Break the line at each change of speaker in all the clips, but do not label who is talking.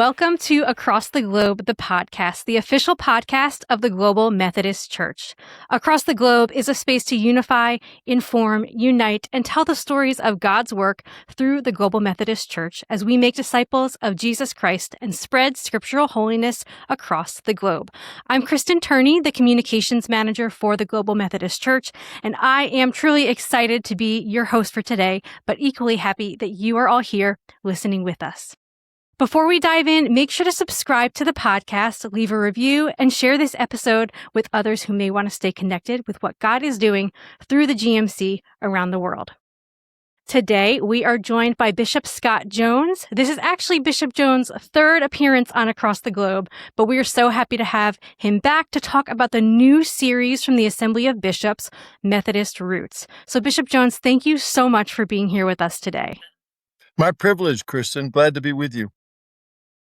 Welcome to Across the Globe, the podcast, the official podcast of the Global Methodist Church. Across the Globe is a space to unify, inform, unite, and tell the stories of God's work through the Global Methodist Church as we make disciples of Jesus Christ and spread scriptural holiness across the globe. I'm Kristen Turney, the communications manager for the Global Methodist Church, and I am truly excited to be your host for today, but equally happy that you are all here listening with us. Before we dive in, make sure to subscribe to the podcast, leave a review, and share this episode with others who may want to stay connected with what God is doing through the GMC around the world. Today, we are joined by Bishop Scott Jones. This is actually Bishop Jones' third appearance on Across the Globe, but we are so happy to have him back to talk about the new series from the Assembly of Bishops, Methodist Roots. So Bishop Jones, thank you so much for being here with us today.
My privilege, Kristen. Glad to be with you.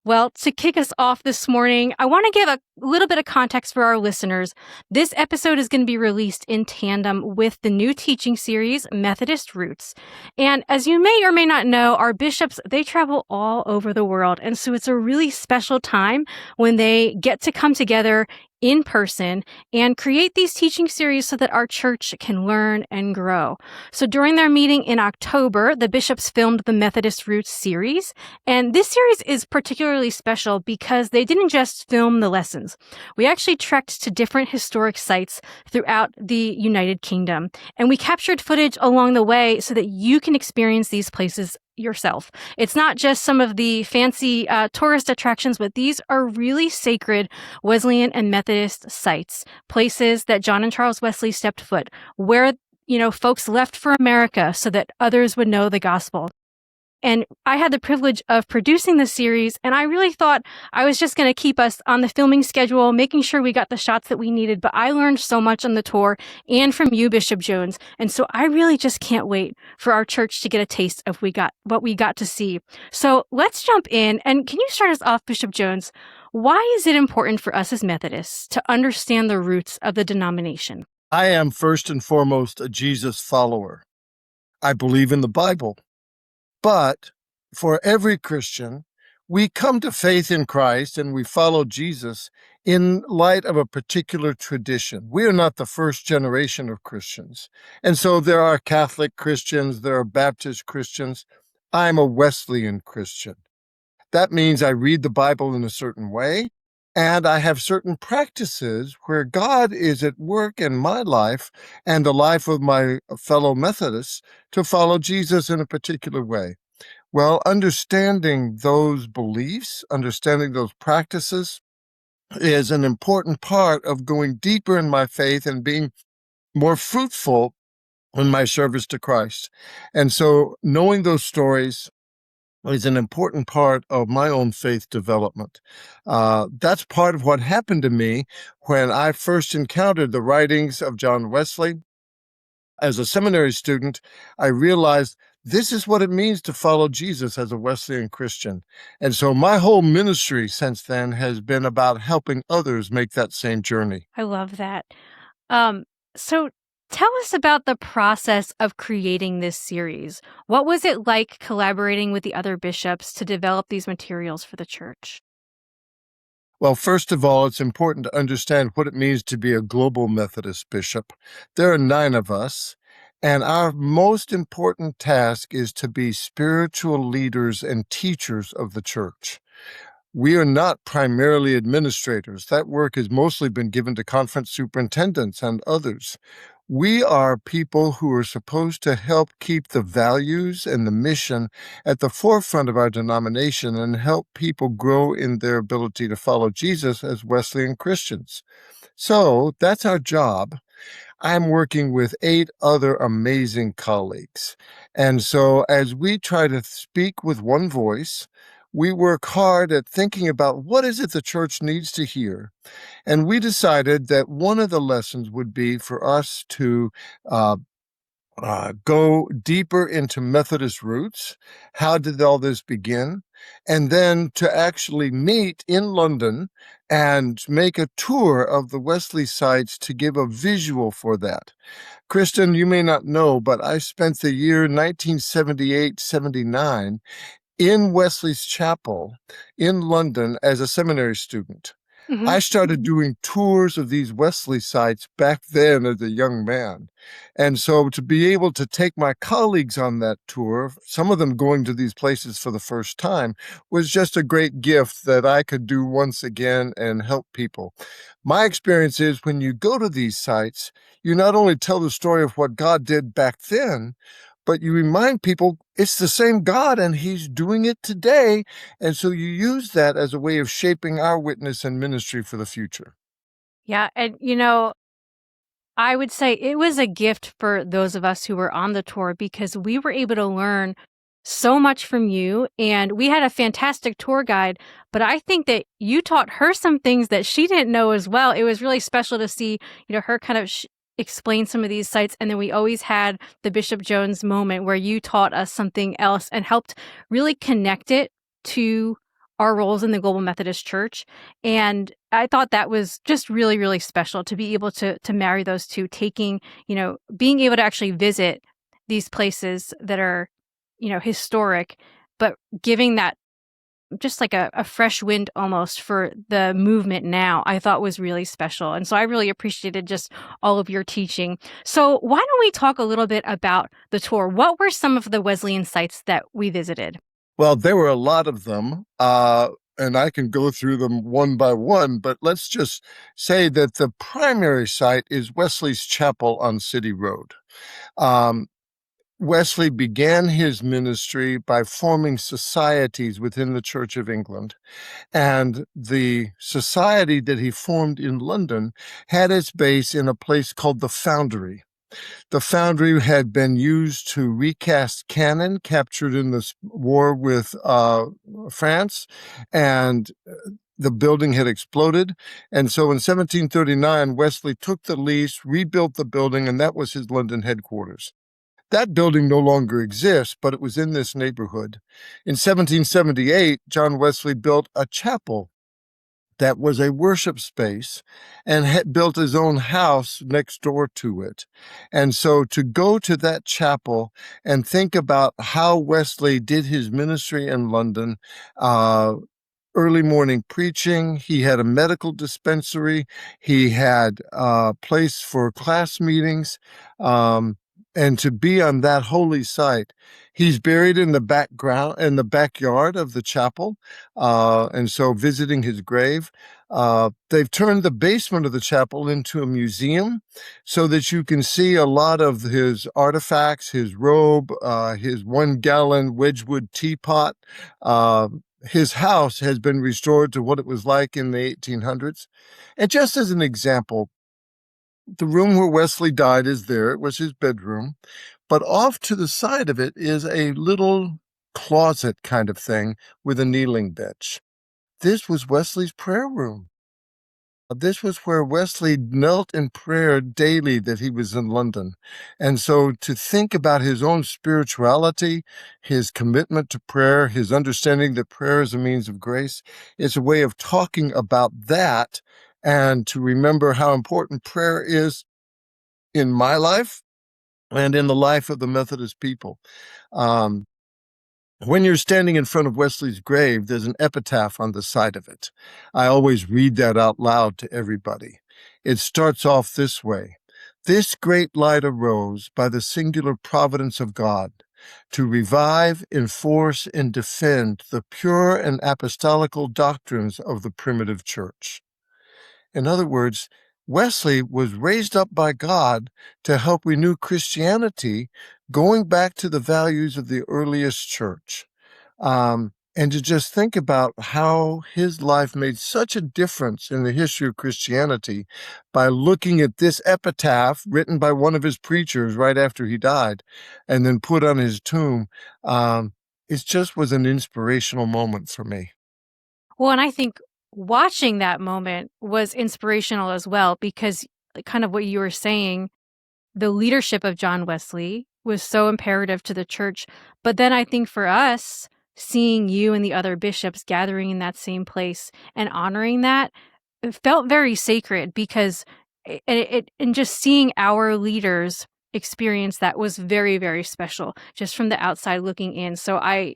Well, to kick us off this morning, I want to give a little bit of context for our listeners. This episode is going to be released in tandem with the new teaching series, Methodist Roots. And as you may or may not know, our bishops, they travel all over the world. And so it's a really special time when they get to come together in person and create these teaching series so that our church can learn and grow. So during their meeting in October, the bishops filmed the Methodist Roots series. And this series is particularly special because they didn't just film the lessons. We actually trekked to different historic sites throughout the United Kingdom. And we captured footage along the way so that you can experience these places yourself. It's not just some of the fancy tourist attractions, but these are really sacred Wesleyan and Methodist sites, places that John and Charles Wesley stepped foot, where, folks left for America so that others would know the gospel. And I had the privilege of producing the series, and I really thought I was just going to keep us on the filming schedule, making sure we got the shots that we needed. But I learned so much on the tour and from you, Bishop Jones. And so I really just can't wait for our church to get a taste of what we got to see. So let's jump in. And can you start us off, Bishop Jones? Why is it important for us as Methodists to understand the roots of the denomination?
I am first and foremost a Jesus follower. I believe in the Bible. But for every Christian, we come to faith in Christ and we follow Jesus in light of a particular tradition. We are not the first generation of Christians. And so there are Catholic Christians, there are Baptist Christians. I'm a Wesleyan Christian. That means I read the Bible in a certain way, and I have certain practices where God is at work in my life and the life of my fellow Methodists to follow Jesus in a particular way. Well, understanding those beliefs, understanding those practices is an important part of going deeper in my faith and being more fruitful in my service to Christ. And so knowing those stories is an important part of my own faith development. That's part of what happened to me when I first encountered the writings of John Wesley. As a seminary student, I realized this is what it means to follow Jesus as a Wesleyan Christian. And so my whole ministry since then has been about helping others make that same journey.
I love that. So tell us about the process of creating this series. What was it like collaborating with the other bishops to develop these materials for the church?
Well, first of all, it's important to understand what it means to be a global Methodist bishop. There are 9 of us, and our most important task is to be spiritual leaders and teachers of the church. We are not primarily administrators. That work has mostly been given to conference superintendents and others. We are people who are supposed to help keep the values and the mission at the forefront of our denomination and help people grow in their ability to follow Jesus as Wesleyan Christians. So that's our job. I'm working with 8 other amazing colleagues. And so as we try to speak with one voice, we work hard at thinking about what is it the church needs to hear. And we decided that one of the lessons would be for us to go deeper into Methodist roots. How did all this begin? And then to actually meet in London and make a tour of the Wesley sites to give a visual for that. Kristen, you may not know, but I spent the year 1978-79 in Wesley's chapel in London as a seminary student.
Mhm.
I started doing tours of these Wesley sites back then as a young man. And so to be able to take my colleagues on that tour, some of them going to these places for the first time, was just a great gift that I could do once again and help people. My experience is when you go to these sites, you not only tell the story of what God did back then, but you remind people it's the same God and he's doing it today. And so you use that as a way of shaping our witness and ministry for the future.
Yeah, and I would say it was a gift for those of us who were on the tour because we were able to learn so much from you. And we had a fantastic tour guide, but I think that you taught her some things that she didn't know as well. It was really special to see, her kind of explain some of these sites. And then we always had the Bishop Jones moment where you taught us something else and helped really connect it to our roles in the Global Methodist Church. And I thought that was just really, really special to be able to marry those two, being able to actually visit these places that are, historic, but giving that just like a fresh wind almost for the movement now, I thought was really special. And so I really appreciated just all of your teaching. So why don't we talk a little bit about the tour? What were some of the Wesleyan sites that we visited?
Well, there were a lot of them, and I can go through them one by one, but let's just say that the primary site is Wesley's Chapel on City Road. Um, Wesley began his ministry by forming societies within the Church of England. And the society that he formed in London had its base in a place called the Foundry. The Foundry had been used to recast cannon captured in the war with France, and the building had exploded. And so in 1739, Wesley took the lease, rebuilt the building, and that was his London headquarters. That building no longer exists, but it was in this neighborhood. In 1778, John Wesley built a chapel that was a worship space and had built his own house next door to it. And so to go to that chapel and think about how Wesley did his ministry in London, early morning preaching. He had a medical dispensary. He had a place for class meetings. And to be on that holy site, he's buried in the background, in the backyard of the chapel. And so visiting his grave, they've turned the basement of the chapel into a museum so that you can see a lot of his artifacts, his robe, his 1-gallon Wedgwood teapot. His house has been restored to what it was like in the 1800s. And just as an example, the room where Wesley died is there. It was his bedroom. But off to the side of it is a little closet kind of thing with a kneeling bench. This was Wesley's prayer room. This was where Wesley knelt in prayer daily that he was in London. And so to think about his own spirituality, his commitment to prayer, his understanding that prayer is a means of grace, is a way of talking about that and to remember how important prayer is in my life and in the life of the Methodist people. When you're standing in front of Wesley's grave, there's an epitaph on the side of it. I always read that out loud to everybody. It starts off this way. This great light arose by the singular providence of God to revive, enforce, and defend the pure and apostolical doctrines of the primitive church. In other words, Wesley was raised up by God to help renew Christianity, going back to the values of the earliest church. And to just think about how his life made such a difference in the history of Christianity by looking at this epitaph written by one of his preachers right after he died and then put on his tomb. It just was an inspirational moment for me.
Well, and I think watching that moment was inspirational as well because kind of what you were saying, the leadership of John Wesley was so imperative to the church. But then I think for us, seeing you and the other bishops gathering in that same place and honoring that, it felt very sacred because and just seeing our leaders experience that was very, very special just from the outside looking in. So I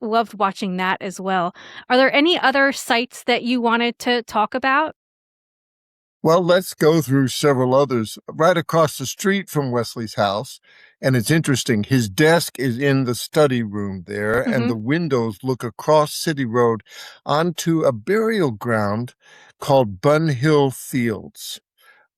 loved watching that as well. Are there any other sites that you wanted to talk about?
Well, let's go through several others. Right across the street from Wesley's house, and it's interesting, his desk is in the study room there, and the windows look across City Road onto a burial ground called Bun Hill Fields.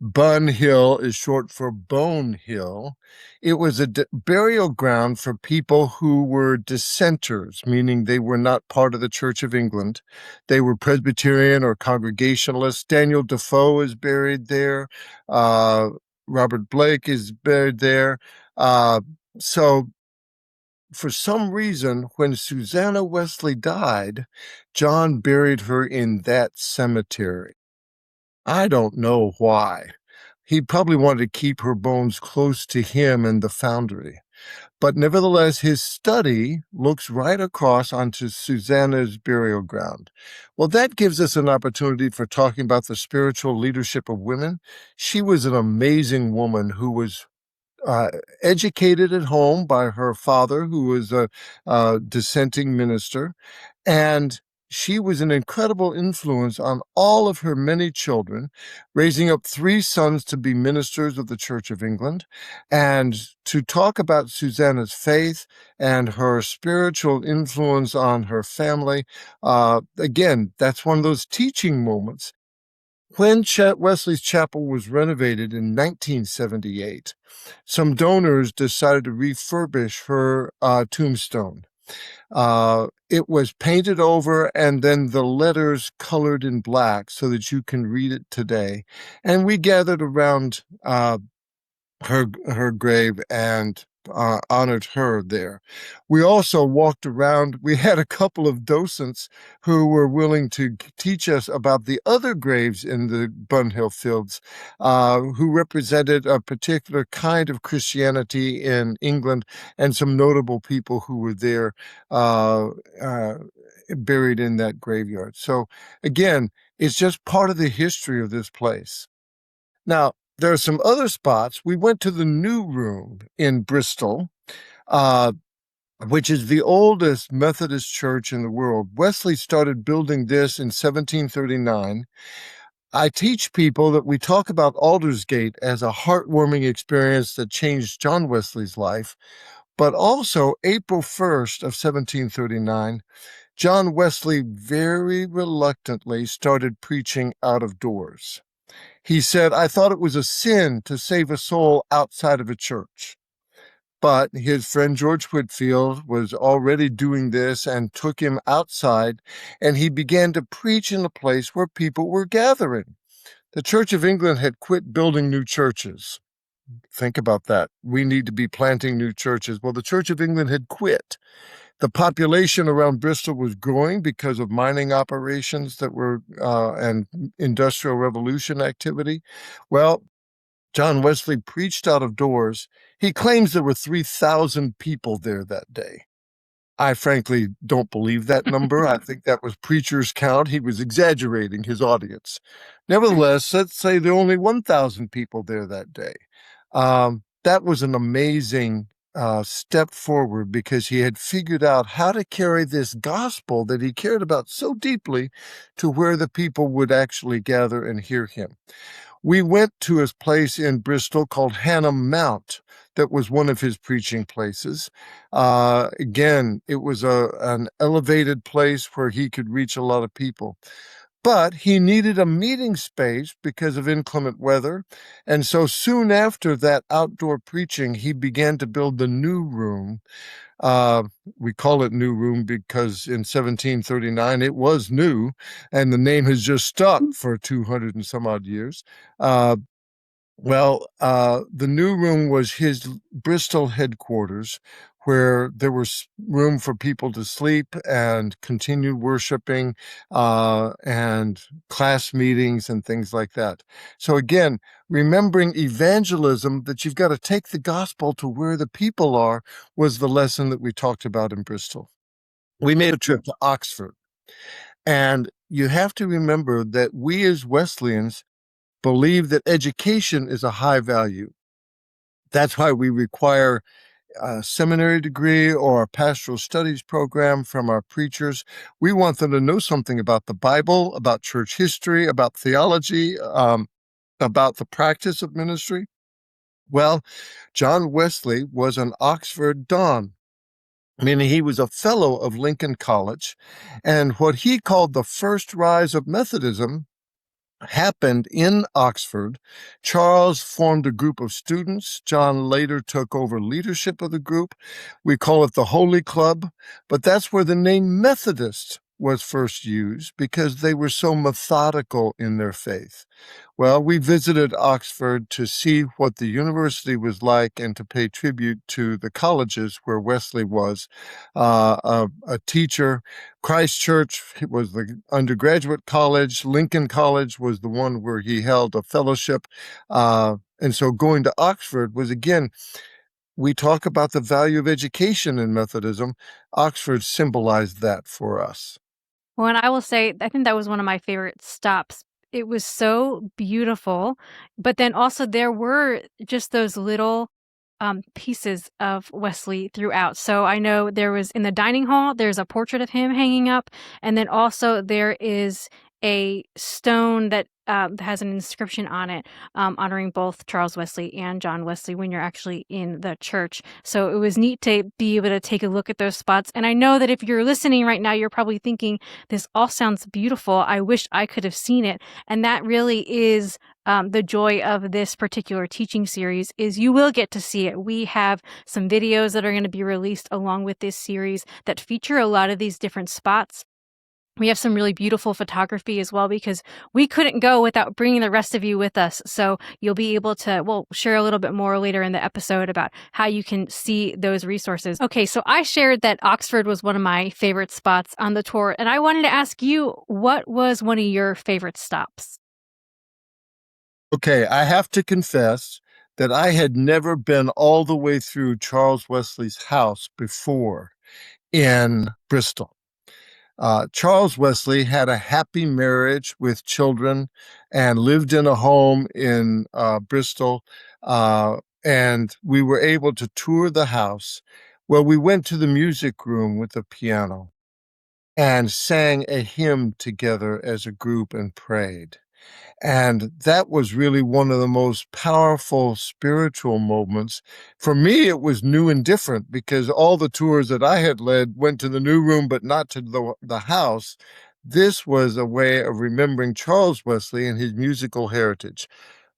Bun Hill is short for Bone Hill. It was a burial ground for people who were dissenters, meaning they were not part of the Church of England. They were Presbyterian or Congregationalists. Daniel Defoe is buried there. Robert Blake is buried there. So for some reason, when Susanna Wesley died, John buried her in that cemetery. I don't know why. He probably wanted to keep her bones close to him and the foundry. But nevertheless, his study looks right across onto Susanna's burial ground. Well, that gives us an opportunity for talking about the spiritual leadership of women. She was an amazing woman who was educated at home by her father, who was a dissenting minister, and she was an incredible influence on all of her many children, raising up 3 sons to be ministers of the Church of England. And to talk about Susanna's faith and her spiritual influence on her family, again, that's one of those teaching moments. When Wesley's Chapel was renovated in 1978, some donors decided to refurbish her tombstone. It was painted over and then the letters colored in black so that you can read it today. And we gathered around her grave and honored her there. We also walked around. We had a couple of docents who were willing to teach us about the other graves in the Bun Hill Fields, who represented a particular kind of Christianity in England, and some notable people who were there buried in that graveyard. So again, it's just part of the history of this place. Now, there are some other spots. We went to the New Room in Bristol, which is the oldest Methodist church in the world. Wesley started building this in 1739. I teach people that we talk about Aldersgate as a heartwarming experience that changed John Wesley's life, but also April 1st of 1739, John Wesley very reluctantly started preaching out of doors. He said, "I thought it was a sin to save a soul outside of a church." But his friend George Whitefield was already doing this and took him outside, and he began to preach in a place where people were gathering. The Church of England had quit building new churches. Think about that. We need to be planting new churches. Well, the Church of England had quit. The population around Bristol was growing because of mining operations that were and industrial revolution activity. Well, John Wesley preached out of doors. He claims there were 3,000 people there that day. I frankly don't believe that number. I think that was preacher's count. He was exaggerating his audience. Nevertheless, let's say there were only 1,000 people there that day. That was an amazing step forward, because he had figured out how to carry this gospel that he cared about so deeply to where the people would actually gather and hear him. We went to his place in Bristol called Hannam Mount. That was one of his preaching places. Again, it was an elevated place where he could reach a lot of people. But he needed a meeting space because of inclement weather. And so soon after that outdoor preaching, he began to build the New Room. We call it New Room because in 1739 it was new, and the name has just stuck for 200 and some odd years. The New Room was his Bristol headquarters, where there was room for people to sleep and continue worshiping and class meetings and things like that. So again, remembering evangelism, that you've got to take the gospel to where the people are, was the lesson that we talked about in Bristol. We made a trip to Oxford, and you have to remember that we as Wesleyans believe that education is a high value. That's why we require seminary degree or a pastoral studies program from our preachers. We want them to know something about the Bible, about church history, about theology, about the practice of ministry. Well, John Wesley was an Oxford Don, meaning he was a fellow of Lincoln College, and what he called the first rise of Methodism happened in Oxford. Charles formed a group of students. John later took over leadership of the group. We call it the Holy Club, but that's where the name Methodist was first used because they were so methodical in their faith. Well, we visited Oxford to see what the university was and to pay tribute to the colleges where Wesley was a teacher. Christ Church was the undergraduate college. Lincoln College was the one where he held a fellowship. And so going to Oxford was, again, we talk about the value of education in Methodism. Oxford symbolized that for us.
Well, and I will say, I think that was one of my favorite stops. It was so beautiful, but then also there were just those little pieces of Wesley throughout. So I know there was in the dining hall, there's a portrait of him hanging up, and then also there is a stone that has an inscription on it honoring both Charles Wesley and John Wesley when you're actually in the church. So it was neat to be able to take a look at those spots. And I know that if you're listening right now, you're probably thinking, this all sounds beautiful. I wish I could have seen it. And that really is the joy of this particular teaching series is you will get to see it. We have some videos that are going to be released along with this series that feature a lot of these different spots. We have some really beautiful photography as well because we couldn't go without bringing the rest of you with us. So you'll be able to, we'll share a little bit more later in the episode about how you can see those resources. Okay, so I shared that Oxford was one of my favorite spots on the tour, and I wanted to ask you, what was one of your favorite stops?
Okay, I have to confess that I had never been all the way through Charles Wesley's house before in Bristol. Charles Wesley had a happy marriage with children and lived in a home in Bristol, and we were able to tour the house. Well, we went to the music room with the piano and sang a hymn together as a group and prayed. And that was really one of the most powerful spiritual moments. For me, it was new and different because all the tours that I had led went to the new room, but not to the house. This was a way of remembering Charles Wesley and his musical heritage.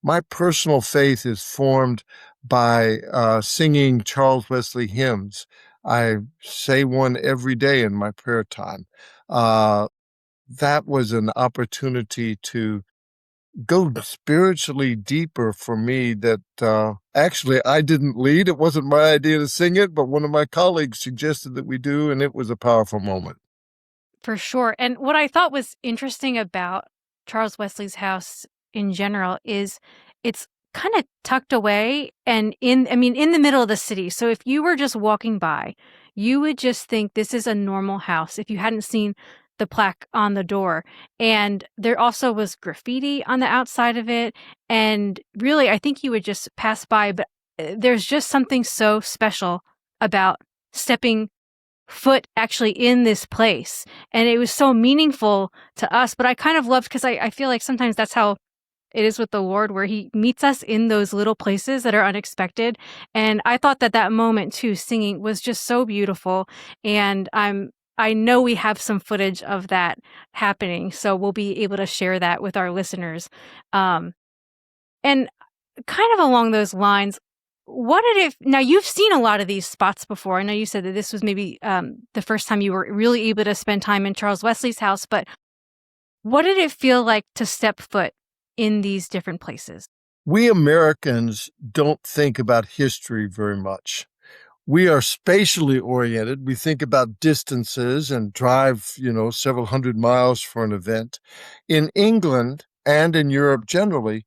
My personal faith is formed by singing Charles Wesley hymns. I say one every day in my prayer time. That was an opportunity to go spiritually deeper for me that actually I didn't lead. It wasn't my idea to sing it, but one of my colleagues suggested that we do, and it was a powerful moment.
For sure. And what I thought was interesting about Charles Wesley's house in general is it's kind of tucked away and in the middle of the city. So if you were just walking by, you would just think this is a normal house if you hadn't seen the plaque on the door. And there also was graffiti on the outside of it. And really, I think you would just pass by, but there's just something so special about stepping foot actually in this place. And it was so meaningful to us, but I kind of loved because I feel like sometimes that's how it is with the Lord, where he meets us in those little places that are unexpected. And I thought that moment too, singing, was just so beautiful. And I know we have some footage of that happening, so we'll be able to share that with our listeners. And kind of along those lines, now you've seen a lot of these spots before. I know you said that this was maybe the first time you were really able to spend time in Charles Wesley's house, but what did it feel like to step foot in these different places?
We Americans don't think about history very much. We are spatially oriented. We think about distances and drive, several hundred miles for an event. In England and in Europe generally,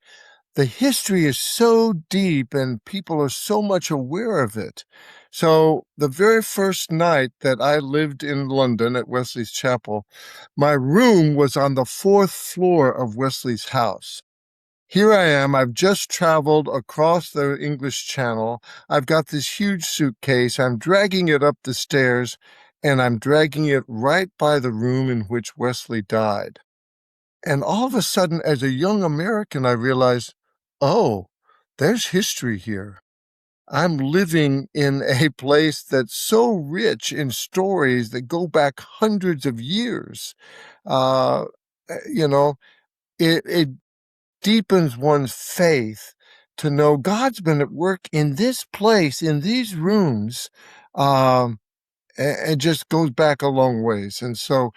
the history is so deep and people are so much aware of it. So the very first night that I lived in London at Wesley's Chapel, my room was on the fourth floor of Wesley's house. Here I am. I've just traveled across the English Channel. I've got this huge suitcase. I'm dragging it up the stairs, and I'm dragging it right by the room in which Wesley died. And all of a sudden, as a young American, I realized, oh, there's history here. I'm living in a place that's so rich in stories that go back hundreds of years. Uh, you know, it deepens one's faith to know God's been at work in this place, in these rooms, and just goes back a long ways. And so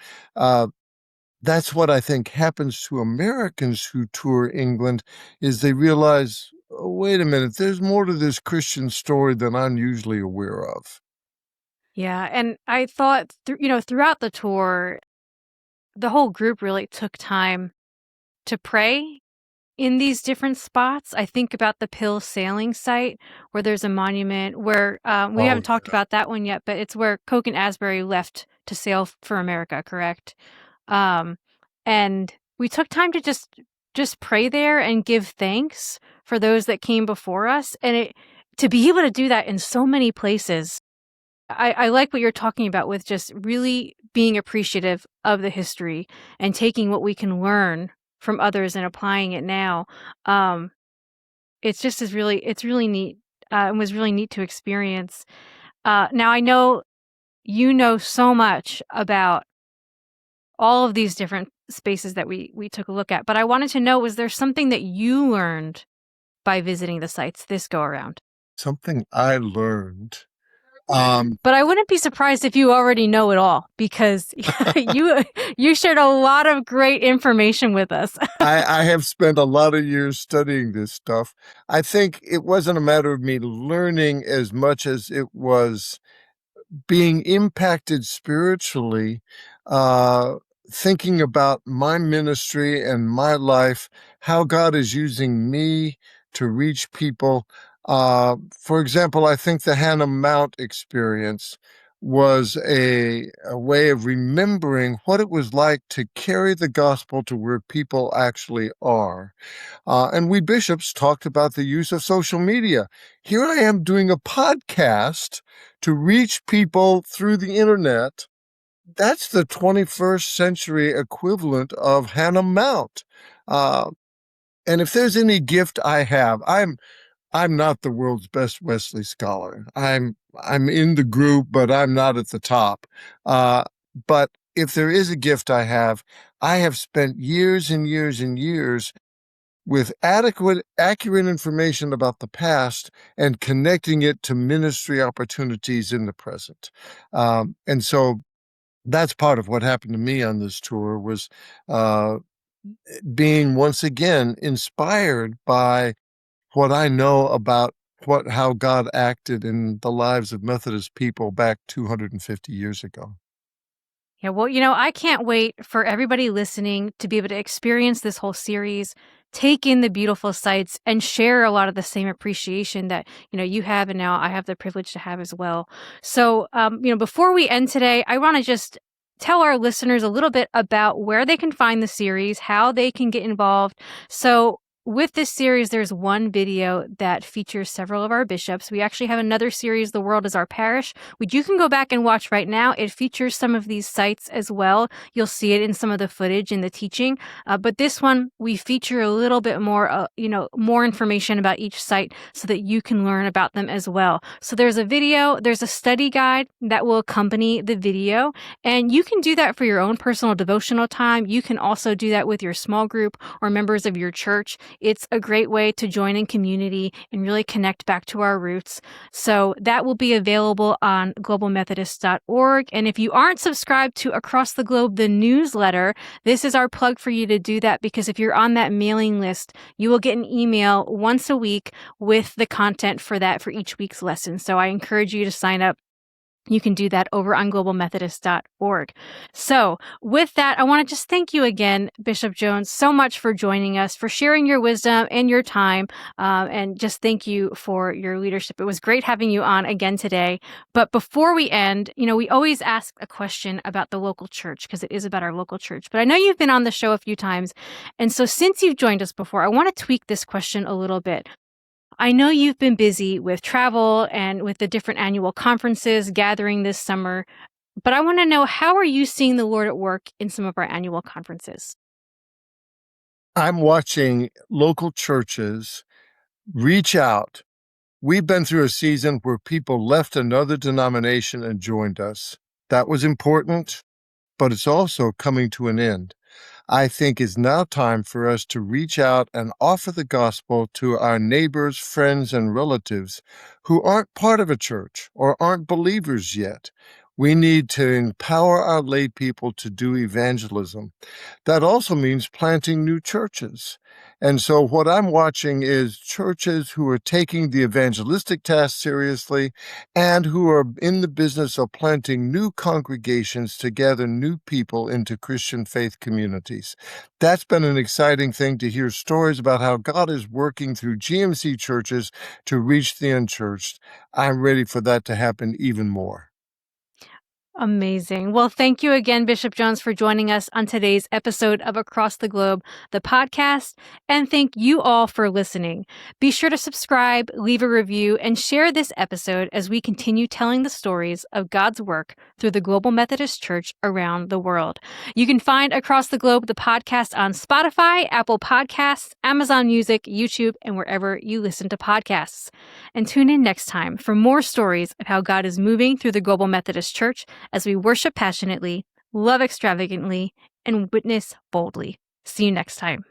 that's what I think happens to Americans who tour England, is they realize, oh, wait a minute, there's more to this Christian story than I'm usually aware of.
Yeah, and I thought, throughout the tour, the whole group really took time to pray in these different spots. I think about the Pill sailing site where there's a monument where we
Oh,
haven't talked about that one yet, but it's where Coke and Asbury left to sail for America, correct? Um, and we took time to just pray there and give thanks for those that came before us. And to be able to do that in so many places, I like what you're talking about with just really being appreciative of the history and taking what we can learn from others and applying it now. It's really neat, and was really neat to experience. Now I know you know so much about all of these different spaces that we took a look at, but I wanted to know, was there something that you learned by visiting the sites this go around?
something I learned.
But I wouldn't be surprised if you already know it all, because you shared a lot of great information with us.
I have spent a lot of years studying this stuff. I think it wasn't a matter of me learning as much as it was being impacted spiritually, uh, thinking about my ministry and my life, how God is using me to reach people. For example, I think the Hannah Mount experience was a way of remembering what it was like to carry the gospel to where people actually are. And we bishops talked about the use of social media. Here I am doing a podcast to reach people through the internet. That's the 21st century equivalent of Hannah Mount. Uh, and if there's any gift I have, I'm not the world's best Wesley scholar. I'm in the group, but I'm not at the top. But if there is a gift I have spent years and years and years with adequate, accurate information about the past and connecting it to ministry opportunities in the present. And so that's part of what happened to me on this tour, was being once again inspired by what I know about how God acted in the lives of Methodist people back 250 years ago.
Yeah, well, I can't wait for everybody listening to be able to experience this whole series, take in the beautiful sights, and share a lot of the same appreciation that, you have, and now I have the privilege to have as well. So, before we end today, I want to just tell our listeners a little bit about where they can find the series, how they can get involved. So, with this series, there's one video that features several of our bishops. We actually have another series, The World is Our Parish, which you can go back and watch right now. It features some of these sites as well. You'll see it in some of the footage in the teaching. But this one, we feature a little bit more, more information about each site so that you can learn about them as well. So there's a video, there's a study guide that will accompany the video, and you can do that for your own personal devotional time. You can also do that with your small group or members of your church. It's a great way to join in community and really connect back to our roots. So that will be available on globalmethodist.org. And if you aren't subscribed to Across the Globe, the newsletter, this is our plug for you to do that, because if you're on that mailing list, you will get an email once a week with the content for that for each week's lesson. So I encourage you to sign up. You can do that over on globalmethodist.org. So with that, I want to just thank you again, Bishop Jones, so much for joining us, for sharing your wisdom and your time, and just thank you for your leadership. It was great having you on again today. But before we end, we always ask a question about the local church because it is about our local church. But I know you've been on the show a few times. And so since you've joined us before, I want to tweak this question a little bit. I know you've been busy with travel and with the different annual conferences gathering this summer, but I want to know, how are you seeing the Lord at work in some of our annual conferences?
I'm watching local churches reach out. We've been through a season where people left another denomination and joined us. That was important, but it's also coming to an end. I think it's now time for us to reach out and offer the gospel to our neighbors, friends, and relatives who aren't part of a church or aren't believers yet. We need to empower our lay people to do evangelism. That also means planting new churches. And so what I'm watching is churches who are taking the evangelistic task seriously and who are in the business of planting new congregations to gather new people into Christian faith communities. That's been an exciting thing to hear stories about how God is working through GMC churches to reach the unchurched. I'm ready for that to happen even more.
Amazing. Well, thank you again, Bishop Jones, for joining us on today's episode of Across the Globe, the podcast. And thank you all for listening. Be sure to subscribe, leave a review, and share this episode as we continue telling the stories of God's work through the Global Methodist Church around the world. You can find Across the Globe, the podcast, on Spotify, Apple Podcasts, Amazon Music, YouTube, and wherever you listen to podcasts. And tune in next time for more stories of how God is moving through the Global Methodist Church as we worship passionately, love extravagantly, and witness boldly. See you next time.